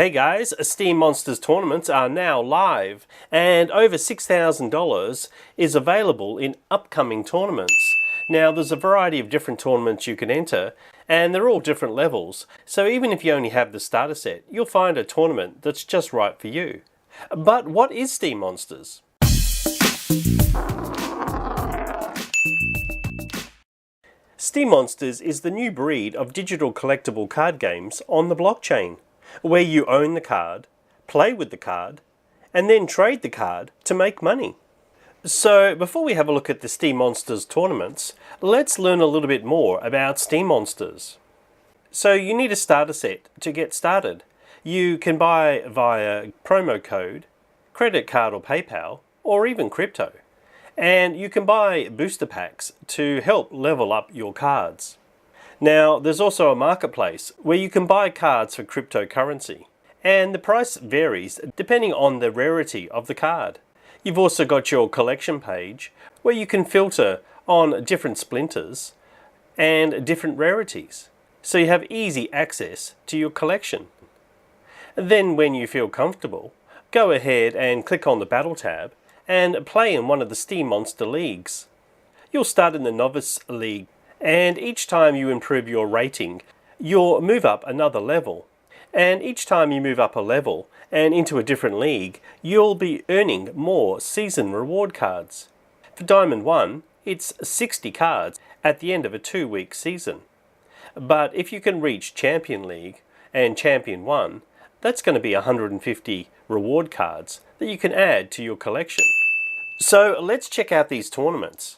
Hey guys, Steam Monsters tournaments are now live and over $6,000 is available in upcoming tournaments. Now there's a variety of different tournaments you can enter and they're all different levels, so even if you only have the starter set, you'll find a tournament that's just right for you. But what is Steam Monsters? Steam Monsters is the new breed of digital collectible card games on the blockchain, where you own the card, play with the card, and then trade the card to make money. So before we have a look at the Steam Monsters tournaments, let's learn a little bit more about Steam Monsters. So you need a starter set to get started. You can buy via promo code, credit card or PayPal, or even crypto. And you can buy booster packs to help level up your cards. Now, there's also a marketplace where you can buy cards for cryptocurrency, and the price varies depending on the rarity of the card. You've also got your collection page where you can filter on different splinters and different rarities, so you have easy access to your collection. Then when you feel comfortable, go ahead and click on the Battle tab and play in one of the Steam Monster Leagues. You'll start in the Novice League, and each time you improve your rating, you'll move up another level. And each time you move up a level and into a different league, you'll be earning more season reward cards. For Diamond 1, it's 60 cards at the end of a 2-week season. But if you can reach Champion League and Champion 1, that's going to be 150 reward cards that you can add to your collection. So let's check out these tournaments.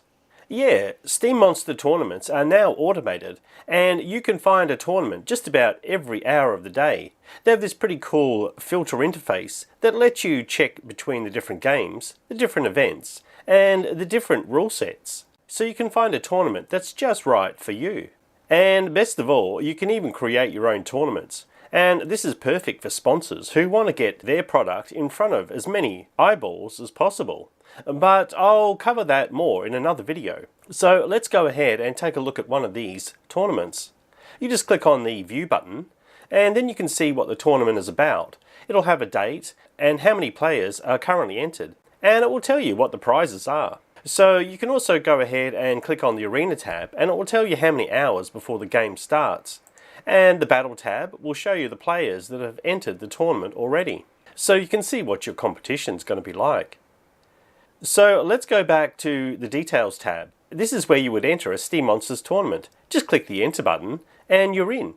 Yeah, Steam Monster tournaments are now automated and you can find a tournament just about every hour of the day. They have this pretty cool filter interface that lets you check between the different games, the different events, and the different rule sets. So you can find a tournament that's just right for you. And best of all, you can even create your own tournaments. And this is perfect for sponsors who want to get their product in front of as many eyeballs as possible. But I'll cover that more in another video. So let's go ahead and take a look at one of these tournaments. You just click on the View button and then you can see what the tournament is about. It'll have a date and how many players are currently entered, and it will tell you what the prizes are. So you can also go ahead and click on the Arena tab and it will tell you how many hours before the game starts. And the Battle tab will show you the players that have entered the tournament already. So you can see what your competition is going to be like. So let's go back to the Details tab. This is where you would enter a Steam Monsters tournament. Just click the Enter button and you're in.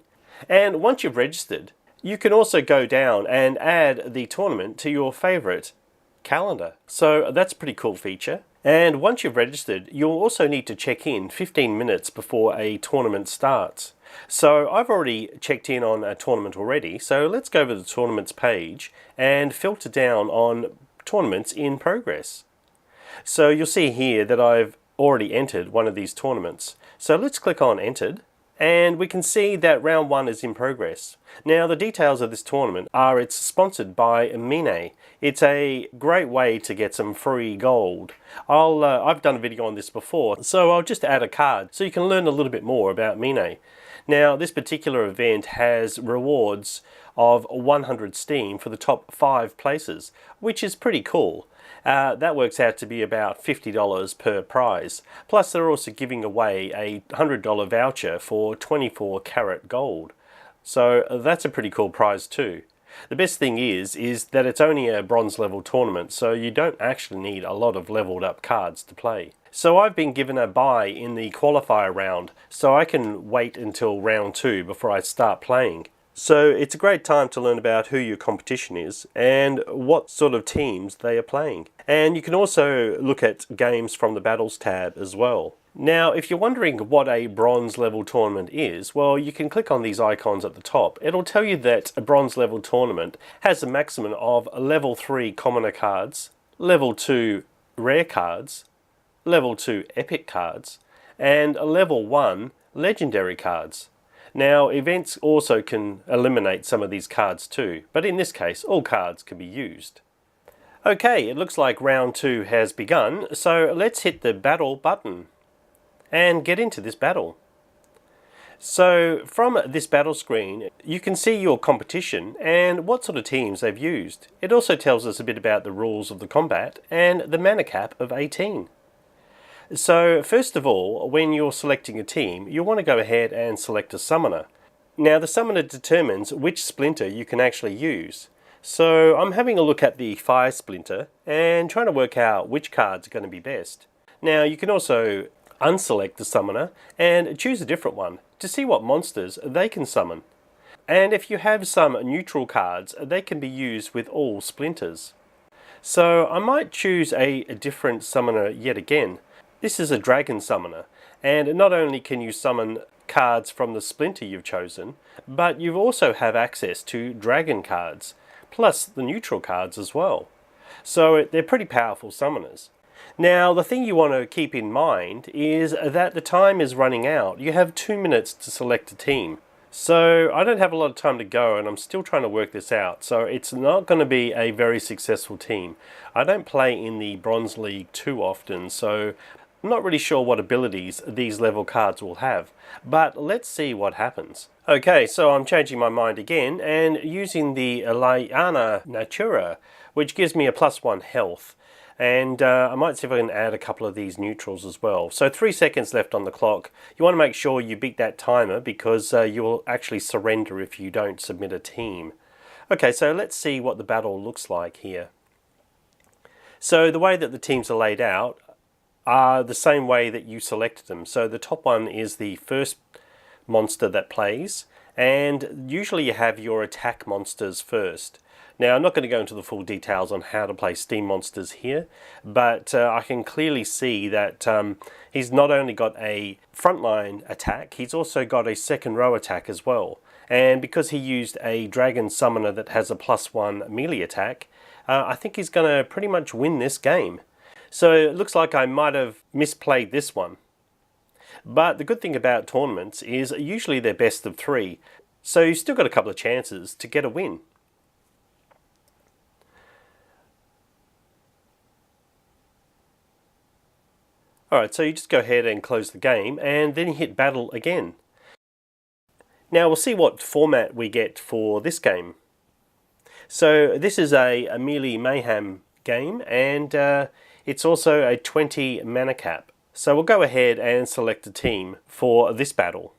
And once you've registered, you can also go down and add the tournament to your favorite calendar. So that's a pretty cool feature. And once you've registered, you'll also need to check in 15 minutes before a tournament starts. So I've already checked in on a tournament already, so let's go over the tournaments page and filter down on tournaments in progress. So you'll see here that I've already entered one of these tournaments. So let's click on Entered and we can see that round 1 is in progress. Now the details of this tournament are it's sponsored by Mine. It's a great way to get some free gold. I've done a video on this before, so I'll just add a card so you can learn a little bit more about Mine. Now this particular event has rewards of 100 Steam for the top 5 places, which is pretty cool. That works out to be about $50 per prize. Plus they're also giving away a $100 voucher for 24 karat gold. So that's a pretty cool prize too. The best thing is that it's only a bronze level tournament, so you don't actually need a lot of leveled up cards to play. So I've been given a buy in the qualifier round, so I can wait until round 2 before I start playing. So it's a great time to learn about who your competition is and what sort of teams they are playing. And you can also look at games from the Battles tab as well. Now, if you're wondering what a bronze level tournament is, well, you can click on these icons at the top. It'll tell you that a bronze level tournament has a maximum of level 3 commoner cards, level 2 rare cards, level 2 epic cards, and level 1 legendary cards. Now, events also can eliminate some of these cards too, but in this case, all cards can be used. Okay, it looks like round 2 has begun, so let's hit the Battle button and get into this battle. So from this battle screen, you can see your competition and what sort of teams they've used. It also tells us a bit about the rules of the combat and the mana cap of 18. So first of all, when you're selecting a team, you'll want to go ahead and select a summoner. Now the summoner determines which splinter you can actually use. So I'm having a look at the fire splinter and trying to work out which cards are going to be best. Now you can also unselect the summoner and choose a different one to see what monsters they can summon. And if you have some neutral cards, they can be used with all splinters. So I might choose a different summoner yet again. This is a dragon summoner, and not only can you summon cards from the splinter you've chosen, but you also have access to dragon cards, plus the neutral cards as well. So they're pretty powerful summoners. Now the thing you want to keep in mind is that the time is running out. You have 2 minutes to select a team. So I don't have a lot of time to go and I'm still trying to work this out. So it's not going to be a very successful team. I don't play in the Bronze League too often, so I'm not really sure what abilities these level cards will have. But let's see what happens. Okay, so I'm changing my mind again and using the Liana Natura, which gives me a +1 health. And I might see if I can add a couple of these neutrals as well. So 3 seconds left on the clock. You want to make sure you beat that timer because you will actually surrender if you don't submit a team. Okay, so let's see what the battle looks like here. So the way that the teams are laid out are the same way that you selected them. So the top one is the first monster that plays, and usually you have your attack monsters first. Now I'm not going to go into the full details on how to play steam monsters here, but I can clearly see that he's not only got a frontline attack, he's also got a second row attack as well. And because he used a dragon summoner that has a +1 melee attack, I think he's going to pretty much win this game. So it looks like I might have misplayed this one. But the good thing about tournaments is usually they're best of 3, so you've still got a couple of chances to get a win. Alright, so you just go ahead and close the game and then you hit battle again. Now we'll see what format we get for this game. So this is a Melee Mayhem game and it's also a 20 mana cap. So we'll go ahead and select a team for this battle.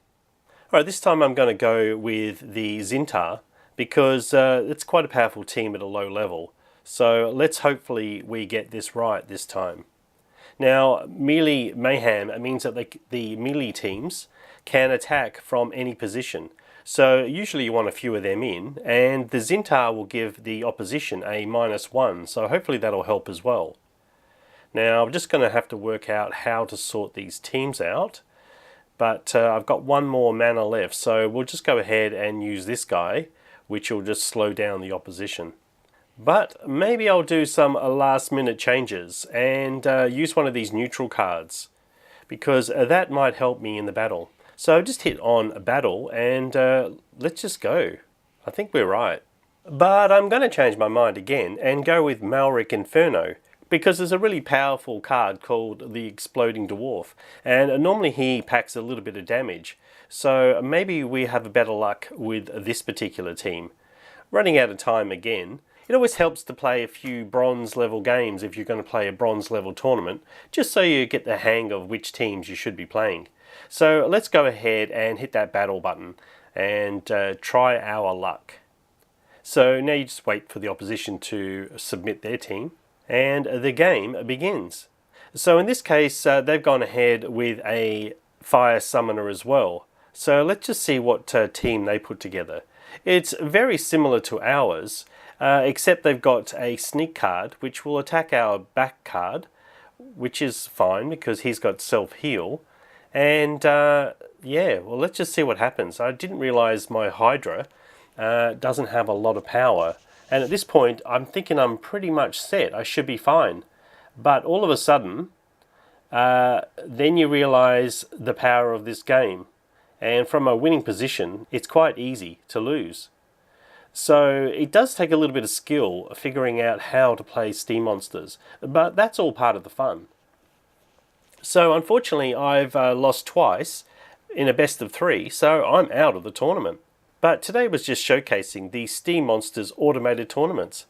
Alright, this time I'm going to go with the Zintar because it's quite a powerful team at a low level. So let's hopefully we get this right this time. Now, Melee Mayhem means that the melee teams can attack from any position. So usually you want a few of them in, and the Zintar will give the opposition a -1, so hopefully that'll help as well. Now, I'm just going to have to work out how to sort these teams out, but I've got one more mana left, so we'll just go ahead and use this guy, which will just slow down the opposition. But maybe I'll do some last minute changes and use one of these neutral cards because that might help me in the battle. So just hit on battle and let's just go. I think we're right. But I'm going to change my mind again and go with Malric Inferno because there's a really powerful card called the Exploding Dwarf, and normally he packs a little bit of damage. So maybe we have better luck with this particular team. Running out of time again. It always helps to play a few bronze level games if you're going to play a bronze level tournament, just so you get the hang of which teams you should be playing. So let's go ahead and hit that battle button and try our luck. So now you just wait for the opposition to submit their team and the game begins. So in this case they've gone ahead with a fire summoner as well. So let's just see what team they put together. It's very similar to ours, except they've got a sneak card which will attack our back card, which is fine because he's got self-heal. And yeah, well, let's just see what happens. I didn't realize my Hydra doesn't have a lot of power, and at this point I'm thinking I'm pretty much set. I should be fine, but all of a sudden then you realize the power of this game, and from a winning position it's quite easy to lose. So it does take a little bit of skill figuring out how to play steam monsters, but that's all part of the fun. So unfortunately I've lost twice, in a best of 3, so I'm out of the tournament. But today was just showcasing the Steam Monsters automated tournaments.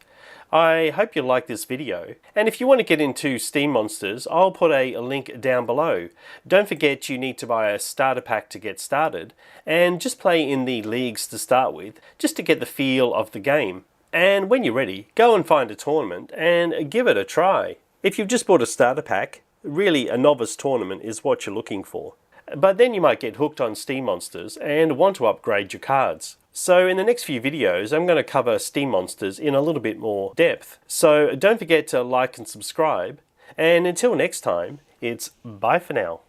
I hope you like this video, and if you want to get into Steam Monsters, I'll put a link down below. Don't forget you need to buy a starter pack to get started, and just play in the leagues to start with, just to get the feel of the game. And when you're ready, go and find a tournament and give it a try. If you've just bought a starter pack, really a novice tournament is what you're looking for. But then you might get hooked on Steam Monsters and want to upgrade your cards. So in the next few videos, I'm going to cover Steam Monsters in a little bit more depth. So don't forget to like and subscribe. And until next time, it's bye for now.